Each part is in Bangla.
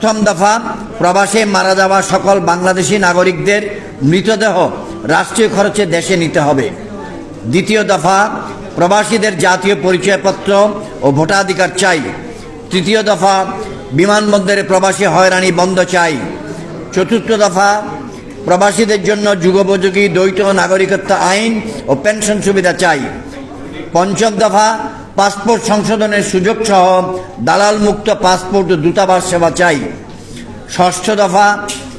প্রথম দফা, প্রবাসে মারা যাওয়া সকল বাংলাদেশি নাগরিকদের মৃতদেহ রাষ্ট্রীয় খরচে দেশে নিতে হবে। দ্বিতীয় দফা, প্রবাসীদের জাতীয় পরিচয়পত্র ও ভোটাধিকার চাই। তৃতীয় দফা, বিমানবন্দরে প্রবাসী হয়রানি বন্ধ চাই। চতুর্থ দফা, প্রবাসীদের জন্য যুগোপযোগী দ্বৈত নাগরিকত্ব আইন ও পেনশন সুবিধা চাই। পঞ্চম দফা, পাসপোর্ট সংশোধনের সুযোগ সহ দালাল মুক্ত পাসপোর্ট ও দূতাবাস সেবা চাই। ষষ্ঠ দফা,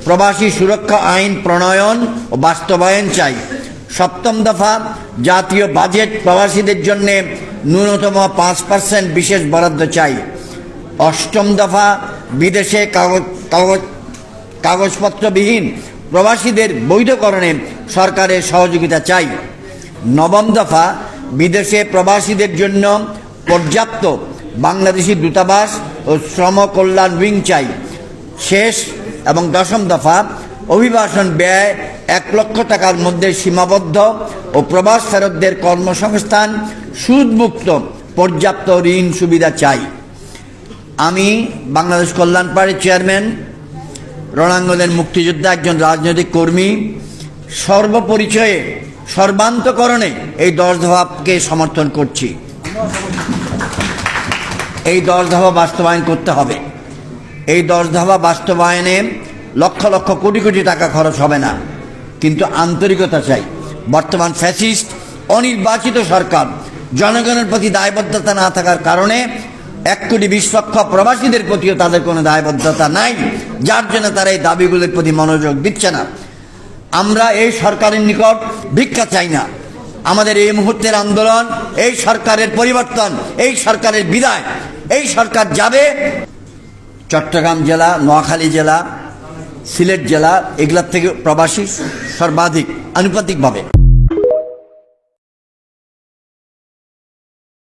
প্রবাসী সুরক্ষা আইন প্রণয়ন ও বাস্তবায়ন চাই। সপ্তম দফা, জাতীয় বাজেট প্রবাসীদের জন্য ন্যূনতম 5% বিশেষ বরাদ্দ চাই। অষ্টম দফা, বিদেশে কাগজপত্রবিহীন প্রবাসীদের বৈধকরণে সরকারের সহযোগিতা চাই। নবম দফা, বিদেশে প্রবাসীদের জন্য পর্যাপ্ত বাংলাদেশি দূতাবাস ও শ্রম কল্যাণ উইং চাই। শেষ এবং দশম দফা, অভিবাসন ব্যয় 1 লক্ষ টাকার মধ্যে সীমাবদ্ধ ও প্রবাস ফেরতদের কর্মসংস্থান সুদমুক্ত পর্যাপ্ত ঋণ সুবিধা চাই। আমি বাংলাদেশ কল্যাণ পার্টির চেয়ারম্যান, রণাঙ্গনের মুক্তিযোদ্ধা, একজন রাজনৈতিক কর্মী, সর্বপরিচয়ে সর্বান্তকরণে এই 10 দফাকে সমর্থন করছি। এই 10 দফা বাস্তবায়ন করতে হবে। এই 10 দফা বাস্তবায়নে লক্ষ লক্ষ কোটি কোটি টাকা খরচ হবে না, কিন্তু আন্তরিকতা চাই। বর্তমান ফ্যাসিস্ট অনির্বাচিত সরকার জনগণের প্রতি দায়বদ্ধতা না থাকার কারণে 1,20,00,000 প্রবাসীদের প্রতিও তাদের কোনো দায়বদ্ধতা নাই, যার জন্য তারা এই দাবিগুলির প্রতি মনোযোগ দিচ্ছে না। আমরা এই সরকারের নিকট ভিক্ষা চাই না। আমাদের এই মুহূর্তের আন্দোলন এই সরকারের পরিবর্তন, এই সরকারের বিদায়। এই সরকার যাবে, চট্টগ্রাম জেলা, নোয়াখালী জেলা, সিলেট জেলা, এগুলোর থেকে প্রবাসী সর্বাধিক আনুপাতিকভাবে।